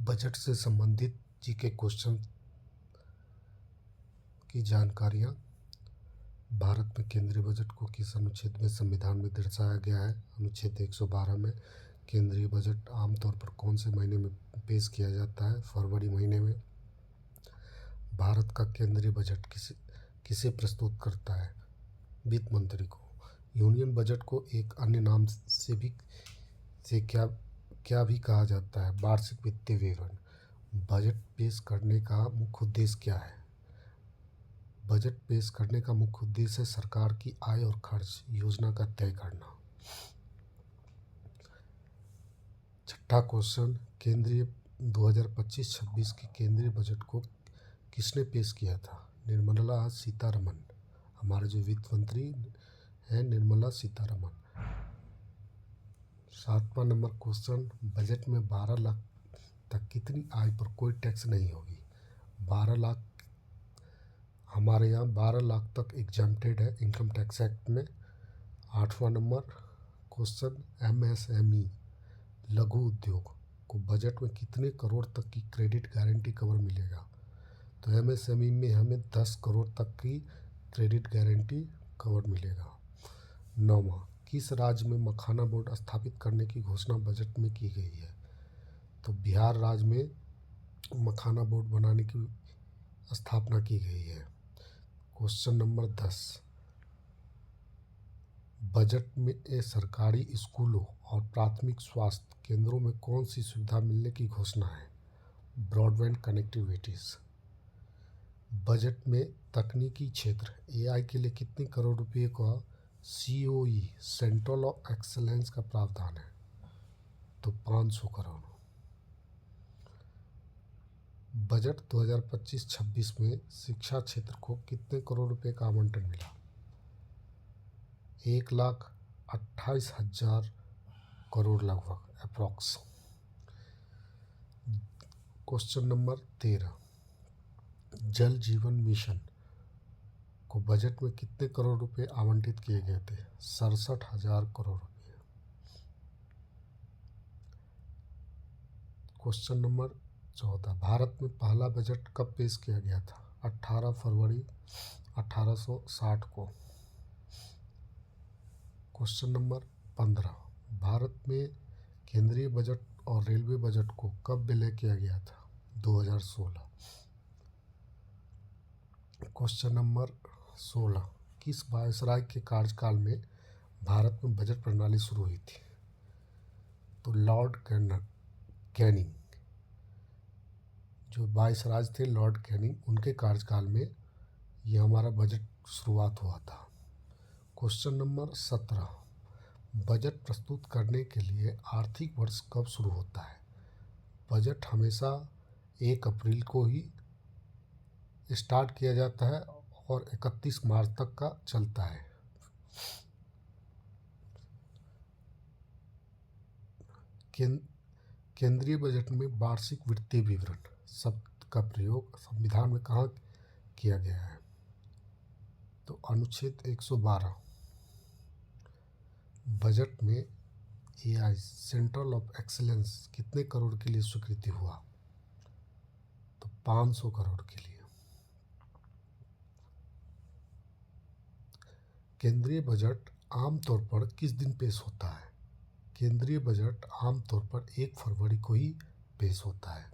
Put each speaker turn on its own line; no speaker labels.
Budget से संबंधित GK question की जानकारियाँ। भारत में केंद्रीय बजट को किस अनुच्छेद में संविधान में दर्शाया गया है? अनुच्छेद 112 में। केंद्रीय बजट आमतौर पर कौन से महीने में पेश किया जाता है? फरवरी महीने में। भारत का केंद्रीय बजट किसे प्रस्तुत करता है? वित्त मंत्री को। यूनियन बजट को एक अन्य नाम से क्या भी कहा जाता है? वार्षिक वित्तीय विवरण। बजट पेश करने का मुख्य उद्देश्य क्या है? बजट पेश करने का मुख्य उद्देश्य है सरकार की आय और खर्च योजना का तय करना। छठा क्वेश्चन, केंद्रीय 2025-26 के केंद्रीय बजट को किसने पेश किया था? निर्मला सीतारमण। हमारे जो वित्त मंत्री हैं निर्मला सीतारमण। 7वां नंबर क्वेश्चन, बजट में 12 लाख तक कितनी आय पर कोई टैक्स नहीं होगी? 12 लाख, हमारे यहाँ 12 लाख तक एग्जम्प्टेड है इनकम टैक्स एक्ट में। 8वां नंबर क्वेश्चन, MSME लघु उद्योग को बजट में कितने करोड़ तक की क्रेडिट गारंटी कवर मिलेगा? तो MSME में हमें 10 करोड़ तक की क्रेडिट गारंटी कवर मिलेगा। 9वां, किस राज्य में मखाना बोर्ड स्थापित करने की घोषणा बजट में की गई है? तो बिहार राज्य में मखाना बोर्ड बनाने की स्थापना की गई है। क्वेश्चन नंबर 10, बजट में सरकारी स्कूलों और प्राथमिक स्वास्थ्य केंद्रों में कौन सी सुविधा मिलने की घोषणा है? Broadband connectivities. बजट में तकनीकी क्षेत्र AI के लिए कितने करोड़ रुपए का COE सेंट्रल ऑफ एक्सेलेंस का प्रावधान है? तो 500 करोड़। बजट 2025-26 में शिक्षा क्षेत्र को कितने करोड़ रुपए का आवंटन मिला? 1,28,000 करोड़ लगभग अप्रॉक्स। क्वेश्चन नंबर 13, जल जीवन मिशन को बजट में कितने करोड़ रुपए आवंटित किए गए थे? 67,000 करोड़ रुपए। क्वेश्चन नंबर 14, भारत में पहला बजट कब पेश किया गया था? 18 फरवरी 1860 को। क्वेश्चन नंबर 15, भारत में केंद्रीय बजट और रेलवे बजट को कब विलय किया गया था? 2016। क्वेश्चन नंबर 16, किस वायसराय के कार्यकाल में भारत में बजट प्रणाली शुरू हुई थी? तो लॉर्ड कैनिंग, जो वायसराय थे लॉर्ड कैनिंग, उनके कार्यकाल में यह हमारा बजट शुरुआत हुआ था। क्वेश्चन नंबर 17, बजट प्रस्तुत करने के लिए आर्थिक वर्ष कब शुरू होता है? बजट हमेशा 1 अप्रैल को ही स्टार्ट किया जाता है और 31 मार्च तक का चलता है। केंद्रीय बजट में वार्षिक वित्तीय विवरण शब्द का प्रयोग संविधान में कहाँ किया गया है? तो अनुच्छेद 112। बजट में AI सेंट्रल ऑफ एक्सीलेंस कितने करोड़ के लिए स्वीकृति हुआ? तो 500 करोड़ के लिए। केंद्रीय बजट आमतौर पर किस दिन पेश होता है? केंद्रीय बजट आमतौर पर 1 फरवरी को ही पेश होता है।